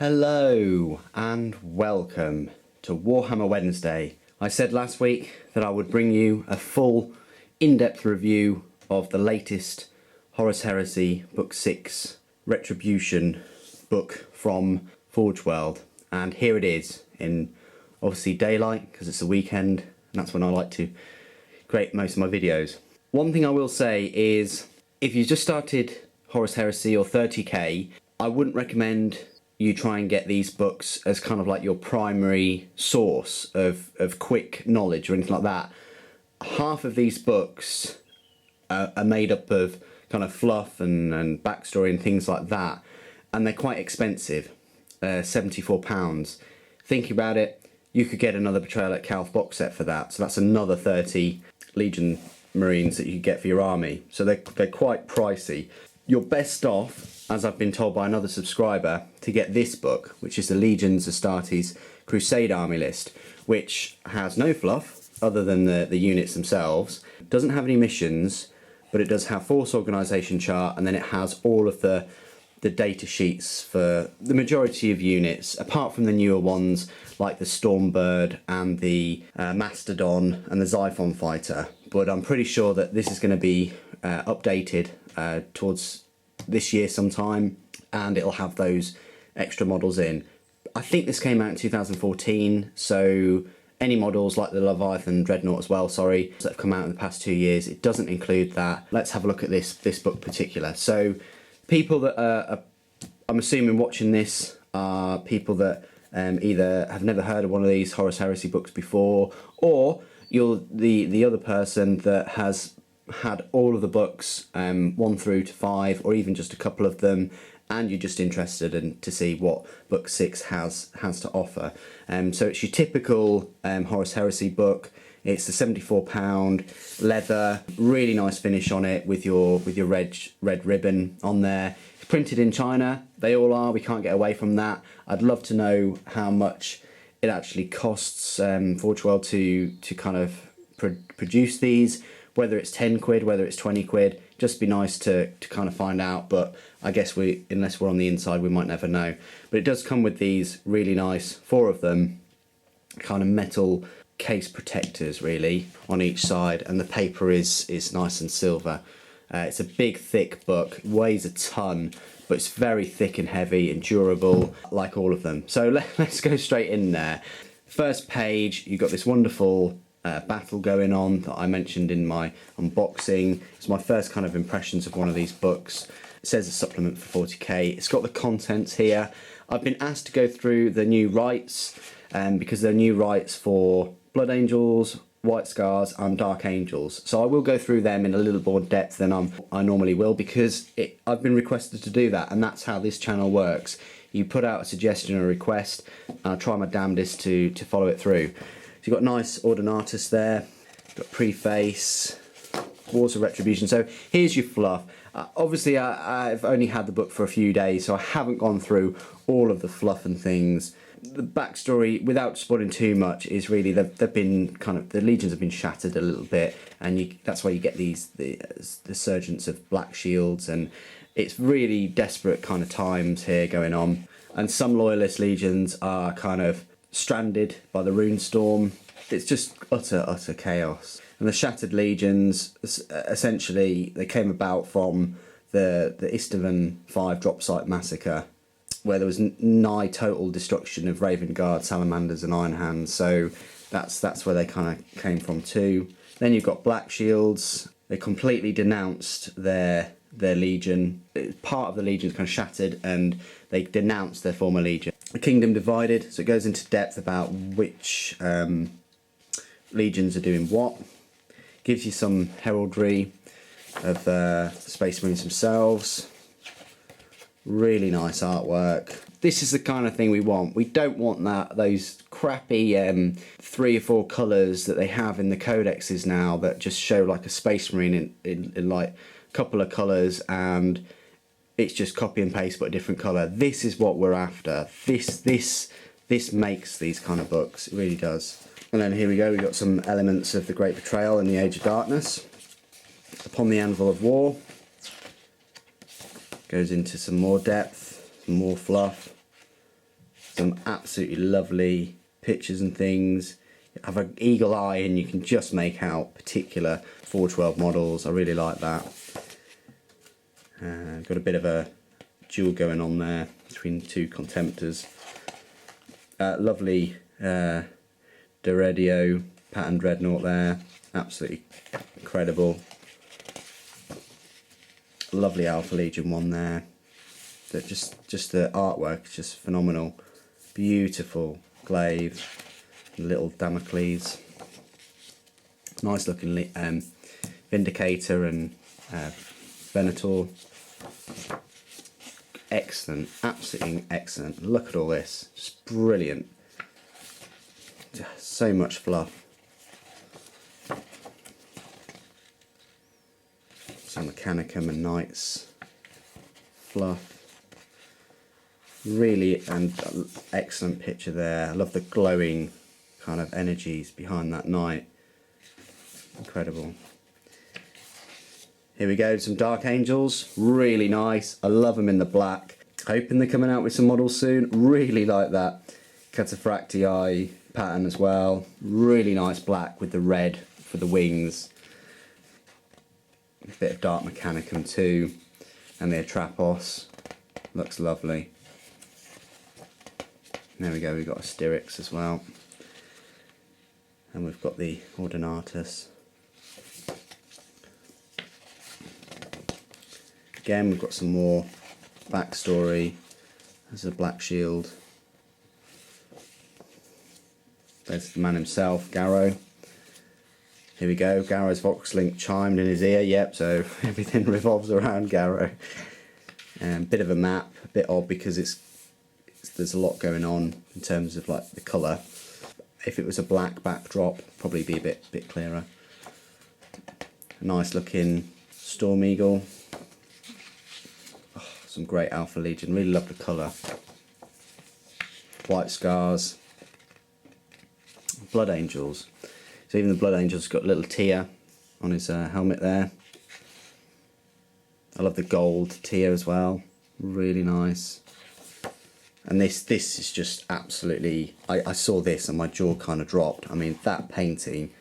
Hello and welcome to Warhammer Wednesday. I said last week that I would bring you a full in-depth review of the latest Horus Heresy Book VI Retribution book from Forgeworld, and here it is in obviously daylight because it's the weekend and that's when I like to create most of my videos. One thing I will say is if you just started Horus Heresy or 30k, I wouldn't recommend you try and get these books as kind of like your primary source of quick knowledge or anything like that. Half of these books are made up of kind of fluff and backstory and things like that, and they're quite expensive, £74. Thinking about it, you could get another Betrayal at Calth box set for that, so that's another 30 Legion Marines that you could get for your army, so they're quite pricey. You're best off, as I've been told by another subscriber, to get this book, which is the Legions Astartes Crusade Army List, which has no fluff other than the units themselves, doesn't have any missions, but it does have force organisation chart, and then it has all of the data sheets for the majority of units, apart from the newer ones like the Stormbird and the Mastadon and the Xiphon Fighter. But I'm pretty sure that this is going to be updated towards this year sometime, and it'll have those extra models in. I think this came out in 2014, so any models like the Leviathan Dreadnought as well, that have come out in the past 2 years, it doesn't include that. Let's have a look at this book particular. So people that are, I'm assuming watching this, are people that either have never heard of one of these Horus Heresy books before, or you're the other person that has had all of the books 1 through to 5, or even just a couple of them, and you're just interested in to see what book 6 has to offer. So it's your typical Horus Heresy book. It's the £74 leather, really nice finish on it with your red ribbon on there. It's printed in China. They all are. We can't get away from that. I'd love to know how much it actually costs Forgeworld to kind of produce these. Whether it's 10 quid, whether it's 20 quid, just be nice to kind of find out, but I guess unless we're on the inside, we might never know. But it does come with these really nice, 4 of them, kind of metal case protectors really on each side, and the paper is nice and silver. It's a big thick book, it weighs a ton, but it's very thick and heavy and durable like all of them. So let's go straight in there. First page, you've got this wonderful battle going on that I mentioned in my unboxing. It's my first kind of impressions of one of these books. It says a supplement for 40k. It's got the contents here. I've been asked to go through the new rights because they're new rights for Blood Angels, White Scars and Dark Angels. So I will go through them in a little more depth than I normally will, because I've been requested to do that, and that's how this channel works. You put out a suggestion or a request, and I'll try my damnedest to follow it through. So you've got nice Ordinatus there, got preface, Wars of Retribution. So here's your fluff. Obviously I've only had the book for a few days, so I haven't gone through all of the fluff and things. The backstory, without spoiling too much, is really they've been kind of, the legions have been shattered a little bit, and that's why you get the surgence of black shields, and it's really desperate kind of times here going on. And some loyalist legions are kind of stranded by the rune storm. It's just utter chaos. And the shattered legions, essentially, they came about from the Istvan 5 drop site massacre, where there was nigh total destruction of Raven Guard, Salamanders and Iron Hands. So that's where they kind of came from too. Then you've got Black Shields. They completely denounced their legion. Part of the legion is kind of shattered, and they denounced their former legion. The kingdom divided, so it goes into depth about which legions are doing what. Gives you some heraldry of Space Marines themselves. Really nice artwork. This is the kind of thing we want. We don't want those crappy 3 or 4 colours that they have in the codexes now that just show like a Space Marine in like a couple of colours, and it's just copy and paste but a different colour. This is what we're after. This makes these kind of books. It really does. And then here we go. We've got some elements of the Great Betrayal and the Age of Darkness. Upon the Anvil of War. Goes into some more depth, some more fluff. Some absolutely lovely pictures and things. You have an eagle eye and you can just make out particular Forgeworld models. I really like that. Got a bit of a duel going on there between two contemptors. Lovely Deredio pattern dreadnought there, absolutely incredible. Lovely Alpha Legion one there. That just the artwork is just phenomenal. Beautiful glaive, little Damocles. Nice looking Vindicator and Venator. Excellent, absolutely excellent. Look at all this, just brilliant. So much fluff. Some Mechanicum and Knights fluff. Really and excellent picture there. I love the glowing kind of energies behind that knight. Incredible. Here we go, some Dark Angels, really nice. I love them in the black. Hoping they're coming out with some models soon. Really like that Cataphractii pattern as well. Really nice black with the red for the wings. A bit of dark Mechanicum too. And the Atrapos. Looks lovely. There we go, we've got a Styx as well. And we've got the Ordinatus. Again, we've got some more backstory. There's a Black Shield. There's the man himself, Garrow. Here we go, Garrow's Vox Link chimed in his ear. Yep, so everything revolves around Garrow. Bit of a map, a bit odd because there's a lot going on in terms of like the colour. If it was a black backdrop, probably be a bit clearer. A nice looking Storm Eagle. Oh, some great Alpha Legion, really love the colour. White Scars. Blood Angels. So even the Blood Angel's got a little tear on his helmet there. I love the gold tear as well, really nice. And this is just absolutely, I saw this and my jaw kind of dropped. I mean, that painting,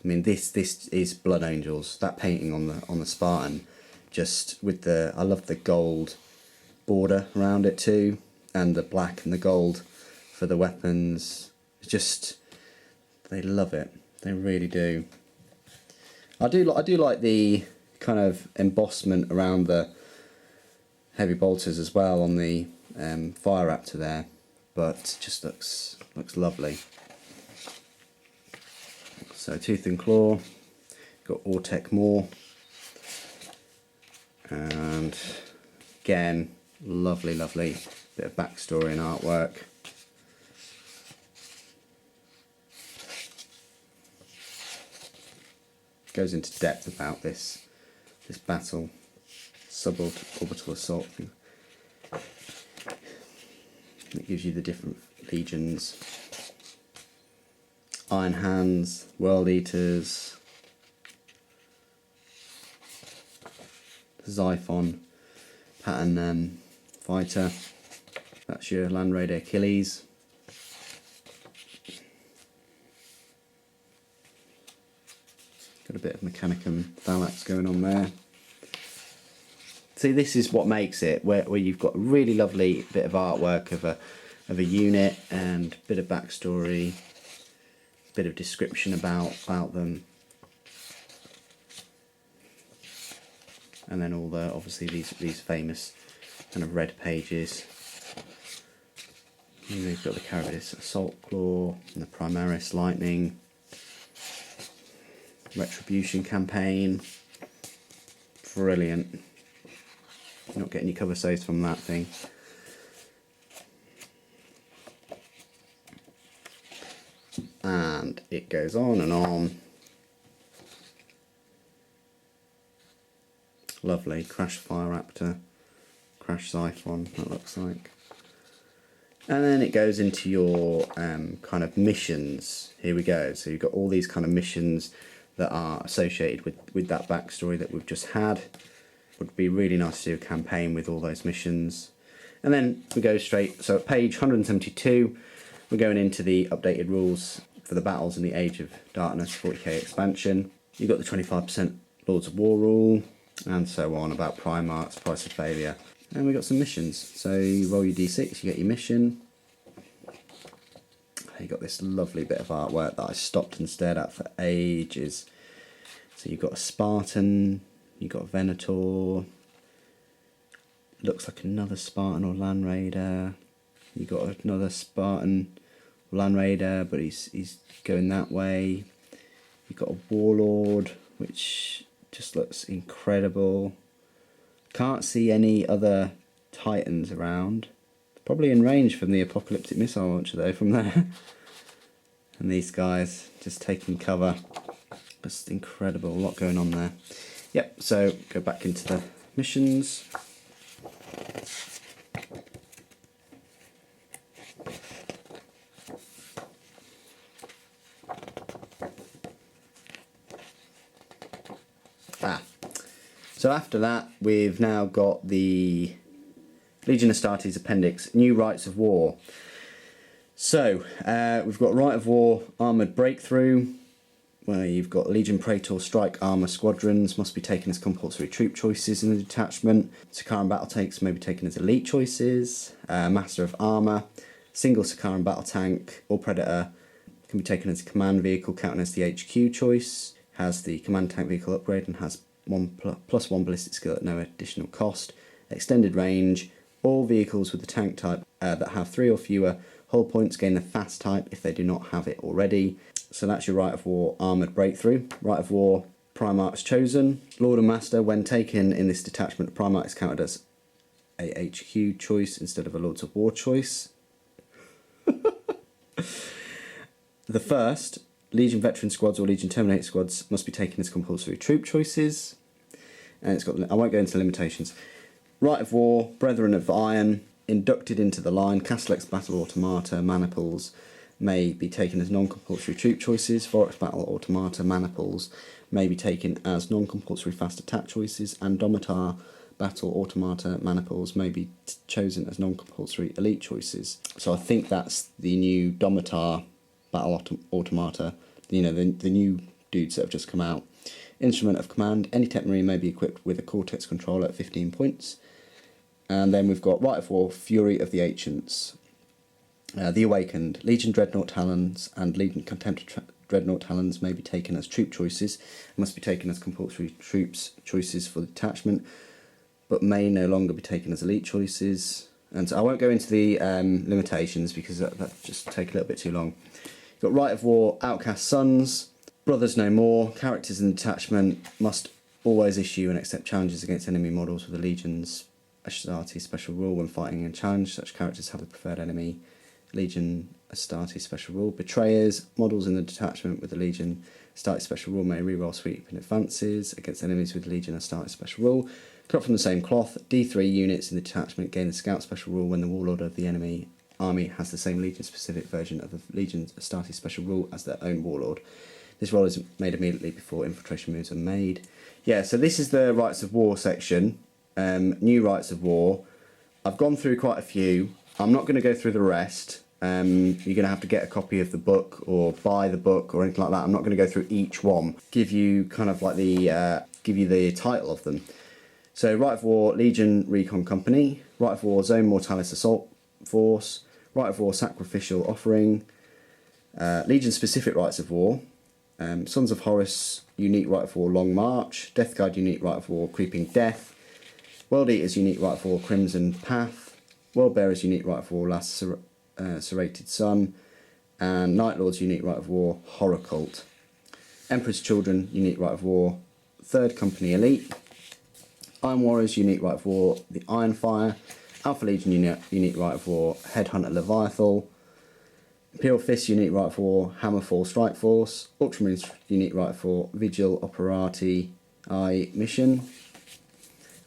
I mean this is Blood Angels. That painting on the Spartan, just with the, I love the gold border around it too, and the black and the gold for the weapons. Just, they love it. They really do. I do like the kind of embossment around the heavy bolters as well on the Fire Raptor there, but it just looks lovely. So Tooth and Claw, got Ortec Moore, and again lovely bit of backstory and artwork. Goes into depth about this battle, suborbital assault thing. It gives you the different legions. Iron Hands, World Eaters, Xiphon pattern fighter. That's your Land Raider Achilles. Got a bit of Mechanicum Thalax going on there. See, this is what makes it, where you've got a really lovely bit of artwork of a unit and a bit of backstory, a bit of description about them, and then all the obviously these famous kind of red pages. And we've got the Carapace Assault Claw and the Primaris Lightning. Retribution campaign, brilliant. You're not getting your cover saves from that thing. And it goes on and on. Lovely. Crash Fire Raptor, Crash Xiphon, that looks like. And then it goes into your kind of missions. Here we go. So you've got all these kind of missions that are associated with that backstory that we've just had. Would be really nice to do a campaign with all those missions. And then we go straight, so at page 172, we're going into the updated rules for the battles in the Age of Darkness 40k expansion. You've got the 25% Lords of War rule, and so on, about Primarchs, Price of Failure. And we've got some missions. So you roll your d6, you get your mission. You've got this lovely bit of artwork that I stopped and stared at for ages. So you've got a Spartan, you've got a Venator, looks like another Spartan or Land Raider. You've got another Spartan or Land Raider, but he's going that way. You've got a Warlord, which just looks incredible. Can't see any other Titans around. Probably in range from the Apocalyptic Missile Launcher though, from there. And these guys just taking cover. Just incredible, a lot going on there. Yep, so go back into the missions. So after that, we've now got the Legion Astartes Appendix, New Rites of War. So, we've got Rite of War Armoured Breakthrough, where you've got Legion Praetor Strike Armour Squadrons, must be taken as compulsory troop choices in the detachment. Sakaran Battle Tanks may be taken as elite choices. Master of Armour, single Sakaran Battle Tank or Predator can be taken as a command vehicle, counting as the HQ choice. Has the command tank vehicle upgrade and has plus one ballistic skill at no additional cost. Extended range. All vehicles with the tank type that have 3 or fewer hull points gain the fast type if they do not have it already. So that's your Rite of War Armoured Breakthrough. Rite of War Primarchs Chosen. Lord and Master, when taken in this detachment, Primarch is counted as a HQ choice instead of a Lords of War choice. The first, Legion Veteran Squads or Legion Terminator Squads must be taken as compulsory troop choices. And it's got, I won't go into limitations. Rite of War, Brethren of Iron, inducted into the line, Castellax Battle Automata, Maniples may be taken as non-compulsory troop choices, Vorax Battle Automata, Maniples may be taken as non-compulsory fast attack choices, and Domitar Battle Automata, Maniples may be chosen as non-compulsory elite choices. So I think that's the new Domitar Battle Automata, you know, the new dudes that have just come out. Instrument of Command, any Tech Marine may be equipped with a Cortex controller at 15 points. And then we've got Rite of War, Fury of the Ancients. The Awakened, Legion Dreadnought Talons and Legion Contempt Dreadnought Talons may be taken as troop choices, must be taken as compulsory troops choices for the detachment, but may no longer be taken as elite choices. And so I won't go into the limitations because that just take a little bit too long. You've got Rite of War, Outcast Sons, Brothers No More, characters in the detachment must always issue and accept challenges against enemy models with the Legion's Astartes special rule when fighting a challenge. Such characters have the preferred enemy Legion Astartes special rule. Betrayers, models in the detachment with the Legion Astartes special rule may reroll sweeping advances against enemies with Legion Astartes special rule. Cut from the same cloth, D3 units in the detachment gain the Scout special rule when the Warlord of the enemy army has the same Legion specific version of the Legion Astartes special rule as their own Warlord. This roll is made immediately before infiltration moves are made. Yeah, so this is the Rites of War section. New Rites of War. I've gone through quite a few. I'm not going to go through the rest. You're going to have to get a copy of the book or buy the book or anything like that. I'm not going to go through each one. Give you kind of like give you the title of them. So Rite of War Legion Recon Company, Rite of War Zone Mortalis Assault Force, Rite of War Sacrificial Offering, Legion Specific Rites of War, Sons of Horus Unique Rite of War Long March, Death Guard Unique Rite of War Creeping Death, World Eaters Unique Rite of War Crimson Path, World Bearers Unique Rite of War Last Serrated Sun, and Night Lords Unique Rite of War Horror Cult. Emperor's Children Unique Rite of War 3rd Company Elite, Iron Warriors Unique Rite of War the Iron Fire, Alpha Legion Unique Rite of War Headhunter Leviathan, Imperial Fist Unique Rite of War Hammerfall Strike Force, Ultramarines Unique Rite of War Vigil Operati I Mission,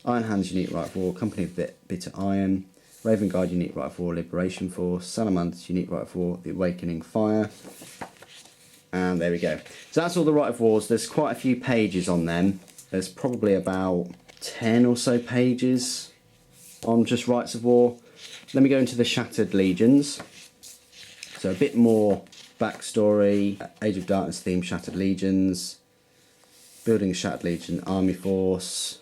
Iron Hands Unique Rite of War Company of Bitter Iron, Raven Guard Unique Rite of War Liberation Force, Salamanders Unique Rite of War The Awakening Fire. And there we go. So that's all the Rite of Wars. There's quite a few pages on them. There's probably about 10 or so pages on just Rites of War. Let me go into the Shattered Legions. So a bit more backstory, Age of Darkness themed Shattered Legions, building a Shattered Legion army force,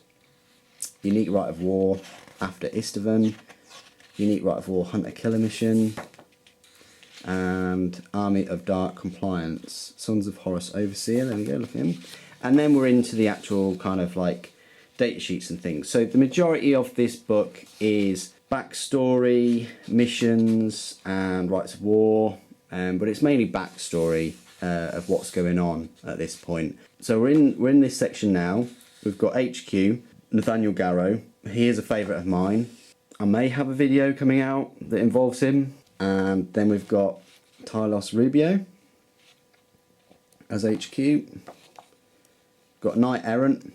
unique Rite of War after Istvan, unique Rite of War Hunter Killer mission, and Army of Dark Compliance, Sons of Horus Overseer. There we go, look at him. And then we're into the actual kind of like data sheets and things. So the majority of this book is backstory, missions, and rites of war, but it's mainly backstory of what's going on at this point. So we're in this section now. We've got HQ, Nathaniel Garrow. He is a favourite of mine. I may have a video coming out that involves him. And then we've got Tylos Rubio as HQ. Got Knight Errant.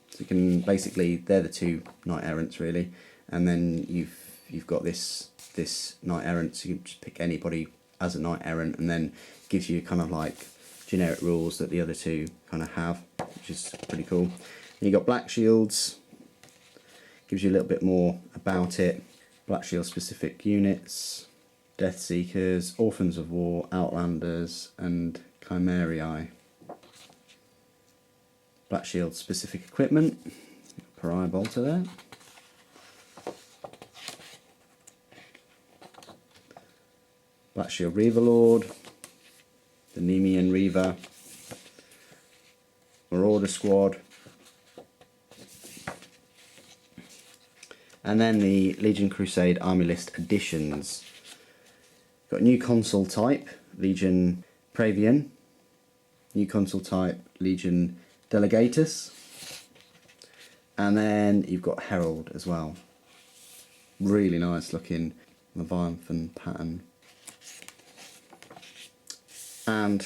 So you can basically, they're the two Knight Errants really. And then you've got this Knight Errant, so you can just pick anybody as a Knight Errant, and then gives you kind of like generic rules that the other two kind of have, which is pretty cool. And you got Black Shields, gives you a little bit more about it. Black Shield specific units, Death Seekers, Orphans of War, Outlanders, and Chimerae. Black Shield specific equipment, Pariah Bolter there. Black Shield Reaver Lord, the Nemean Reaver, Marauder Squad, and then the Legion Crusade Army List additions. Got new console type, Legion Praevian, new console type, Legion Delegatus, and then you've got Herald as well. Really nice looking Leviathan pattern. And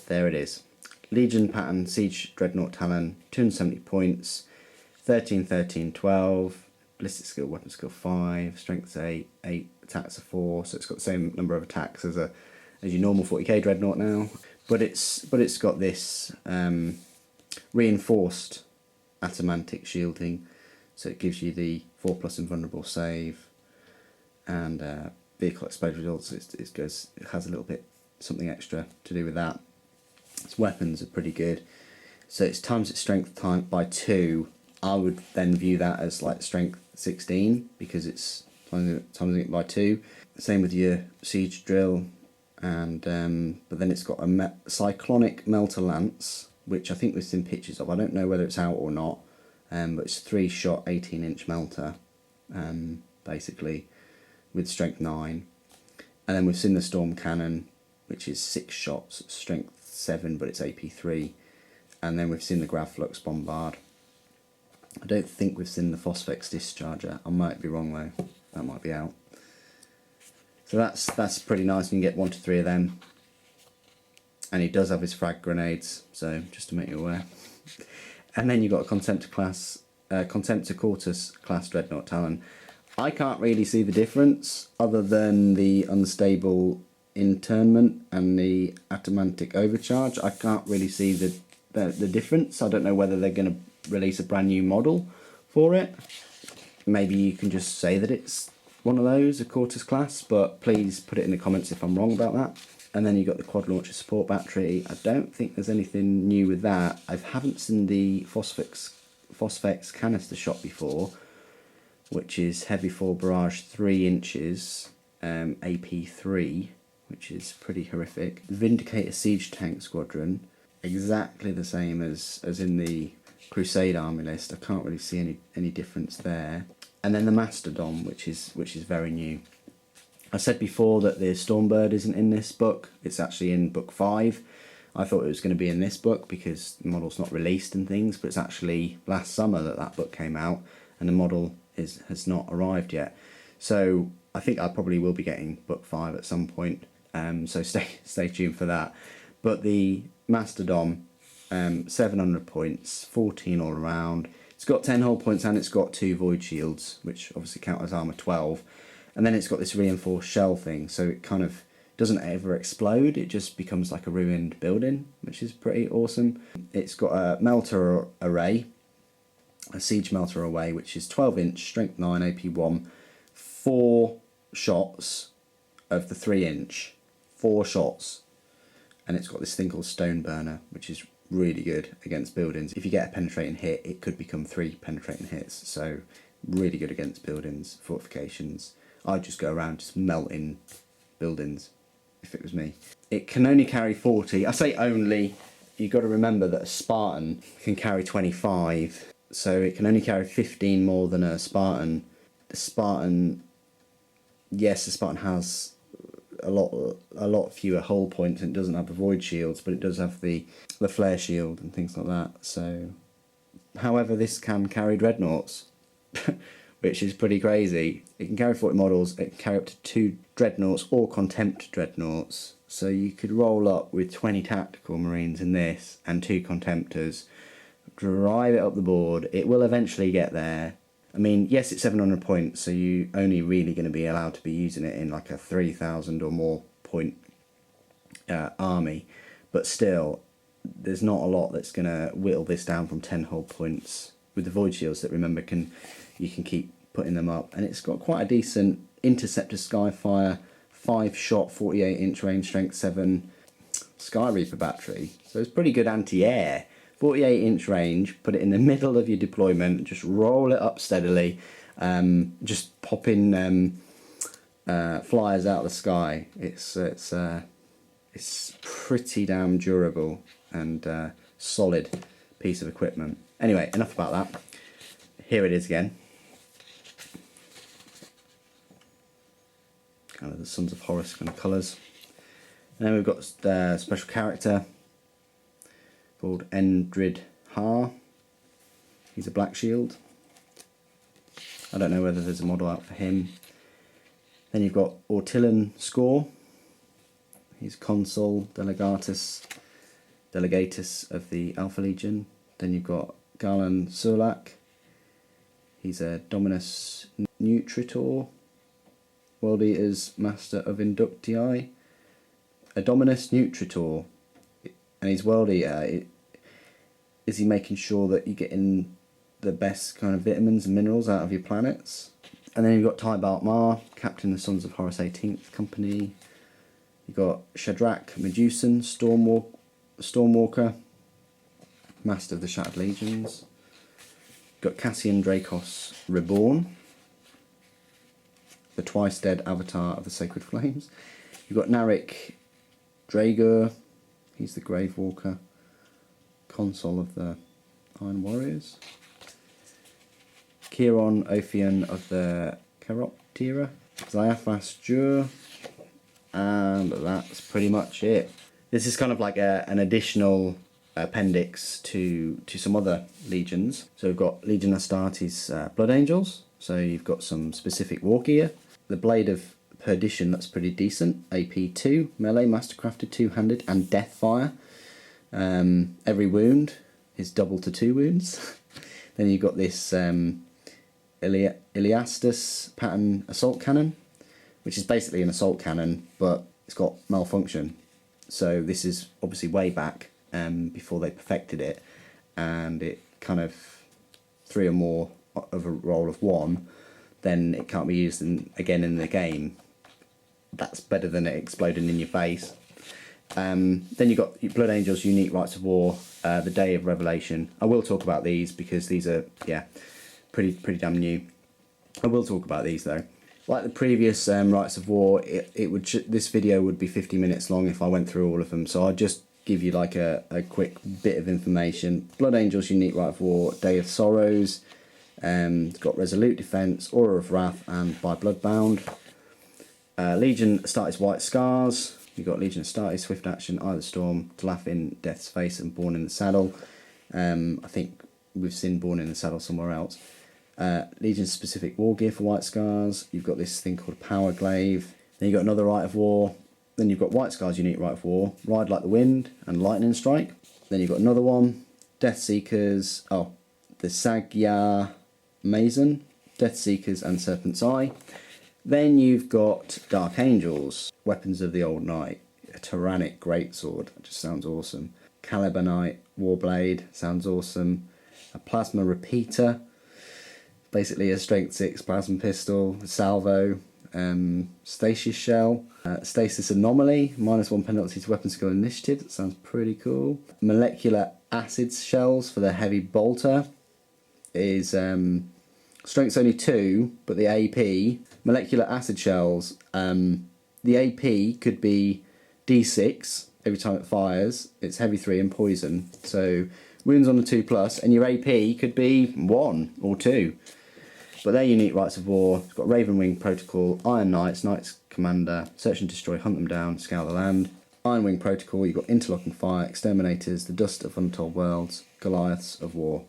there it is. Legion pattern, Siege Dreadnought Talon, 270 points, 13, 13, 12, ballistic skill, weapon skill 5, strength 8, 8, attacks 4, so it's got the same number of attacks as your normal 40k Dreadnought now. But it's got this reinforced adamantic shielding, so it gives you the 4+ invulnerable save and vehicle explode results. It has a little bit something extra to do with that. Its weapons are pretty good, so it's times its strength by 2. I would then view that as like strength 16 because it's timesing it by 2. Same with your siege drill, and but then it's got a cyclonic melter lance, which I think we've seen pictures of. I don't know whether it's out or not, but it's 3-shot 18-inch melter, basically with strength 9. And then we've seen the storm cannon, which is 6 shots, strength 7, but it's AP 3. And then we've seen the Gravflux Bombard. I don't think we've seen the Phosphex Discharger. I might be wrong though. That might be out. So that's pretty nice. You can get 1 to 3 of them. And he does have his frag grenades, so just to make you aware. And then you've got a Contemptor Quartus class Dreadnought Talon. I can't really see the difference other than the unstable internment and the adamantic overcharge. I can't really see the difference. I don't know whether they're going to release a brand new model for it. Maybe you can just say that it's one of those, a Quartus class, but please put it in the comments if I'm wrong about that. And then you've got the quad launcher support battery. I don't think there's anything new with that. I haven't seen the Phosphex canister shot before, which is heavy for barrage 3 inches, AP 3, which is pretty horrific. Vindicator Siege Tank Squadron, exactly the same as in the Crusade army list. I can't really see any difference there. And then the Mastadon, which is very new. I said before that the Stormbird isn't in this book. It's actually in book 5. I thought it was going to be in this book because the model's not released and things, but it's actually last summer that book came out, and the model has not arrived yet. So I think I probably will be getting book 5 at some point. So stay tuned for that. But the Mastodon, 700 points, 14 all around. It's got 10 hull points and it's got 2 void shields, which obviously count as armor 12. And then it's got this reinforced shell thing, so it kind of doesn't ever explode. It just becomes like a ruined building, which is pretty awesome. It's got a melter array, a siege melter array, which is 12-inch, strength 9, AP 1, 4 shots of the 3-inch, 4 shots, and it's got this thing called Stone Burner, which is really good against buildings. If you get a penetrating hit, it could become 3 penetrating hits, so really good against buildings, fortifications. I'd just go around just melting buildings if it was me. It can only carry 40. I say only, you've got to remember that a Spartan can carry 25, so it can only carry 15 more than a Spartan. The Spartan, yes, the Spartan has a lot fewer hull points and it doesn't have the void shields, but it does have the flare shield and things like that. So, however, this can carry dreadnoughts, which is pretty crazy. It can carry 40 models. It can carry up to 2 dreadnoughts or contempt dreadnoughts. So you could roll up with 20 tactical marines in this and 2 contemptors, drive it up the board. It will eventually get there. I mean, yes, it's 700 points, so you're only really going to be allowed to be using it in like a 3,000 or more point army, but still, there's not a lot that's going to whittle this down from 10 hull points with the void shields that, remember, you can keep putting them up. And it's got quite a decent interceptor skyfire, 5-shot, 48-inch range, strength 7 Sky Reaper battery, so it's pretty good anti-air. 48-inch range, put it in the middle of your deployment, just roll it up steadily, just popping flyers out of the sky. It's pretty damn durable and solid piece of equipment. Anyway, enough about that. Here it is again. Kind of the Sons of Horus kind of colours. And then we've got the special character called Endrid Har. He's a black shield. I don't know whether there's a model out for him. Then you've got Ortilan Score. He's Consul Delegatus of the Alpha Legion. Then you've got Galan Sulak. He's a Dominus Nutritor. World Eater's Master of Inductii. A Dominus Nutritor. And he's World Eater. Is he making sure that you're getting the best kind of vitamins and minerals out of your planets? And then you've got Tybalt Mar, Captain of the Sons of Horus 18th Company. You've got Shadrach Medusan, Stormwalker, Master of the Shattered Legions. You've got Cassian Dracos Reborn, the twice dead avatar of the Sacred Flames. You've got Narek Dragur, he's the Grave Walker, Consul of the Iron Warriors. Chiron Ophion of the Chiroptera, Xiaphas Jur, and that's pretty much it. This is kind of like an additional appendix to some other legions. So we've got Legion Astartes Blood Angels, so you've got some specific war gear. The Blade of Perdition, that's pretty decent. AP 2, melee, mastercrafted, 2-handed, and Deathfire. Every wound is double to 2 wounds. Then you've got this Iliastus pattern assault cannon, which is basically an assault cannon, but it's got malfunction. So this is obviously way back before they perfected it, and it kind of 3 or more of a roll of 1, then it can't be used again in the game. That's better than it exploding in your face. Then you've got Blood Angels Unique Rites of War, the Day of Revelation. I will talk about these because these are, yeah, pretty damn new. I will talk about these though. Like the previous Rites of War, this video would be 50 minutes long if I went through all of them, so I'll just give you like a quick bit of information. Blood Angels Unique Rite of War, Day of Sorrows, it's got Resolute Defense, Aura of Wrath, and By Bloodbound. Legion Astartes White Scars. You've got Legion Astartes, Swift Action, Eye of the Storm, Tlafin, Death's Face, and Born in the Saddle. I think we've seen Born in the Saddle somewhere else. Legion specific war gear for White Scars. You've got this thing called Power Glaive. Then you've got another Rite of War. Then you've got White Scars Unique Rite of War, Ride Like the Wind, and Lightning Strike. Then you've got another one, Death Seekers. Oh, the Sagya Mason, Death Seekers, and Serpent's Eye. Then you've got Dark Angels, Weapons of the Old Knight, a Tyrannic Greatsword, that just sounds awesome. Calibanite Warblade, sounds awesome. A Plasma Repeater, basically a strength 6 plasma pistol, salvo, stasis shell, stasis anomaly, -1 penalty to weapon skill initiative. That sounds pretty cool. Molecular acid shells for the heavy bolter is strength's only 2, but the AP molecular acid shells, the AP could be D6 every time it fires. It's heavy 3 and poison, so wounds on the 2+, and your AP could be 1 or 2. But they're unique rights of war. It's got Raven Wing Protocol, Iron Knights, Knights Commander, Search and Destroy, Hunt them down, Scour the land. Iron Wing Protocol, you've got Interlocking Fire, Exterminators, The Dust of Untold Worlds, Goliaths of War.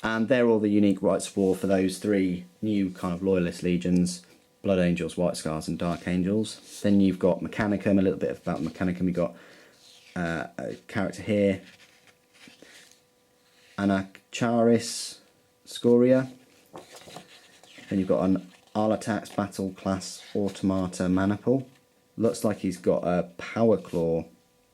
And they're all the unique rights of war for those 3 new kind of loyalist legions: Blood Angels, White Scars and Dark Angels. Then you've got Mechanicum, a little bit about Mechanicum. You've got a character here, Anacharis Scoria. Then you've got an Arlatax Battle Class Automata Maniple. Looks like he's got a Power Claw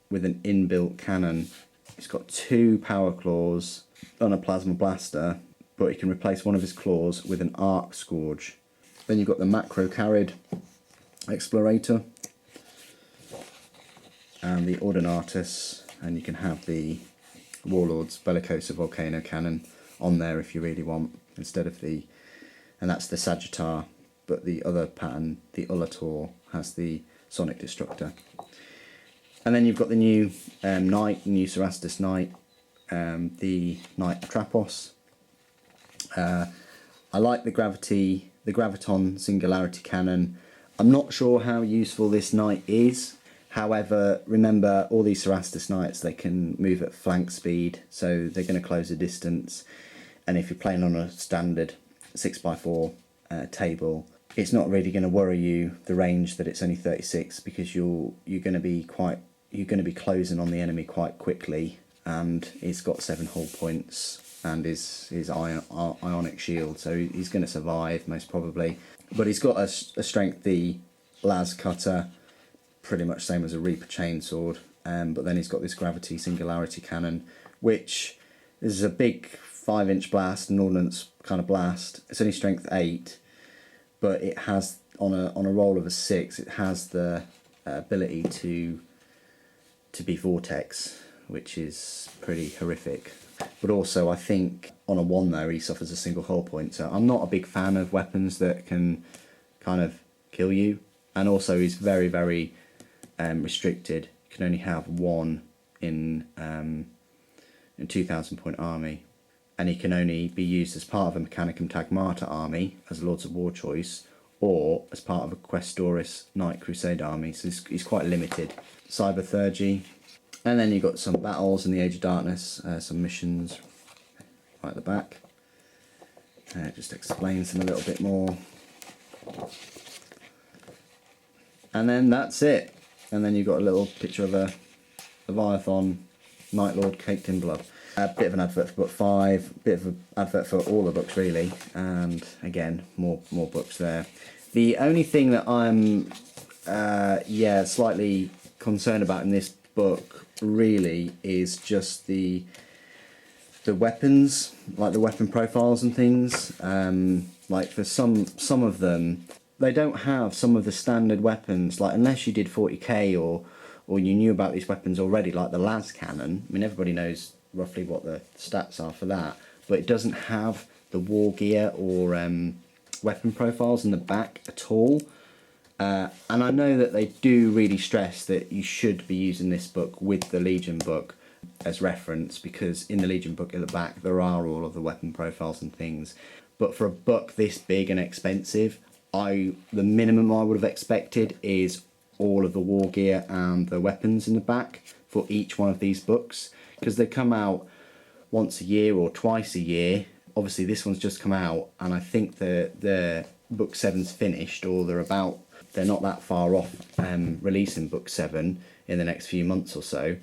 with an inbuilt cannon. He's got 2 Power Claws on a Plasma Blaster, but he can replace one of his claws with an Arc Scourge. Then you've got the Macro Carried Explorator and the Ordinatus, and you can have the Warlord's Bellicosa Volcano Cannon on there if you really want, instead of the, and that's the Sagittar, but the other pattern, the Ulator, has the Sonic Destructor. And then you've got the new Knight, new Cerastus Knight, the Knight Atrapos. I like the Graviton Singularity Cannon. I'm not sure how useful this Knight is. However, remember, all these Cerastus Knights, they can move at flank speed, so they're going to close the distance. And if you're playing on a standard 6x4 table, it's not really going to worry you, the range that it's only 36, because you're going to be closing on the enemy quite quickly, and he's got 7 hull points and his ionic shield, so he's going to survive most probably. But he's got a strength D las cutter, pretty much same as a Reaper chainsword, but then he's got this gravity singularity cannon, which is a big 5-inch blast, an ordnance kind of blast. It's only strength 8, but it has, on a roll of a 6, it has the ability to be vortex, which is pretty horrific. But also, I think on a 1 there, he suffers a single hull point. So I'm not a big fan of weapons that can kind of kill you. And also, he's very, very restricted. You can only have 1 in 2,000 point army. And he can only be used as part of a Mechanicum Tagmata army as a Lords of War choice, or as part of a Questoris Knight Crusade army. So he's quite limited. Cyberthurgy. And then you've got some battles in the Age of Darkness, some missions right at the back. It just explains them a little bit more. And then that's it. And then you've got a little picture of a Leviathan Night Lord caked in blood. A bit of an advert for book 5, a bit of an advert for all the books really, and again, more books there. The only thing that I'm slightly concerned about in this book really is just the weapons, like the weapon profiles and things. Like for some of them, they don't have some of the standard weapons, like unless you did 40k or you knew about these weapons already, like the las cannon. I mean, everybody knows roughly what the stats are for that, but it doesn't have the war gear or weapon profiles in the back at all. And I know that they do really stress that you should be using this book with the Legion book as reference, because in the Legion book at the back there are all of the weapon profiles and things. But for a book this big and expensive, the minimum I would have expected is all of the war gear and the weapons in the back for each one of these books, because they come out once a year or twice a year. Obviously this one's just come out, and I think the book 7's finished, or they're not that far off releasing book 7 in the next few months or so.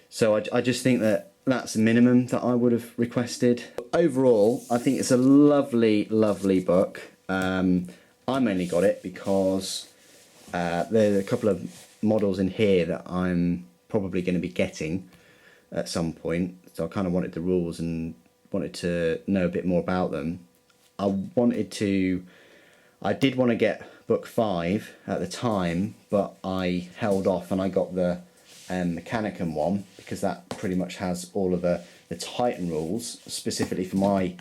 So I just think that that's the minimum that I would have requested. Overall, I think it's a lovely, lovely book. I mainly got it because there are a couple of models in here that I'm probably going to be getting at some point. So I kind of wanted the rules and wanted to know a bit more about them. I did want to get book 5 at the time, but I held off and I got the Mechanicum one, because that pretty much has all of the Titan rules, specifically for my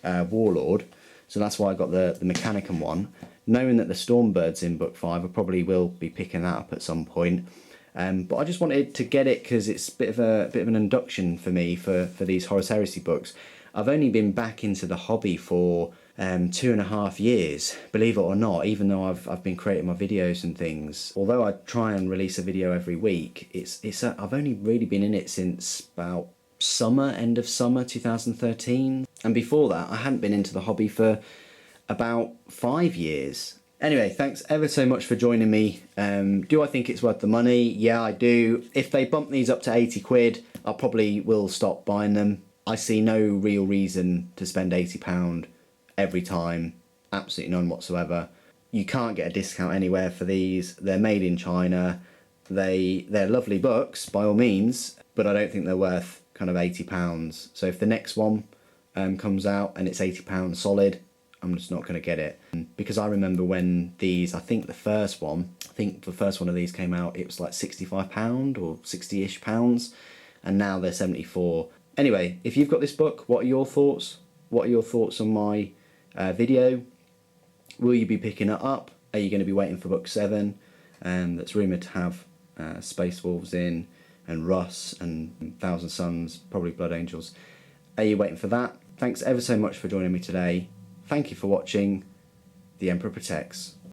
Warlord. So that's why I got the Mechanicum one, knowing that the Stormbird's in book 5. I probably will be picking that up at some point. But I just wanted to get it because it's a bit of an induction for me for these Horus Heresy books. I've only been back into the hobby for 2.5 years, believe it or not, even though I've been creating my videos and things. Although I try and release a video every week, I've only really been in it since about end of summer 2013. And before that, I hadn't been into the hobby for about 5 years. Anyway, thanks ever so much for joining me. Do I think it's worth the money? Yeah, I do. If they bump these up to 80 quid, I probably will stop buying them. I see no real reason to spend £80 every time. Absolutely none whatsoever. You can't get a discount anywhere for these. They're made in China. They're lovely books, by all means, but I don't think they're worth kind of £80. So if the next one comes out and it's £80 solid, I'm just not going to get it. Because I remember when these, I think the first one of these came out, it was like £65 or 60-ish pounds, and now they're 74. Anyway, if you've got this book, what are your thoughts? What are your thoughts on my video? Will you be picking it up? Are you going to be waiting for book 7? That's rumoured to have Space Wolves in, and Russ, and Thousand Suns, probably Blood Angels. Are you waiting for that? Thanks ever so much for joining me today. Thank you for watching. The Emperor Protects.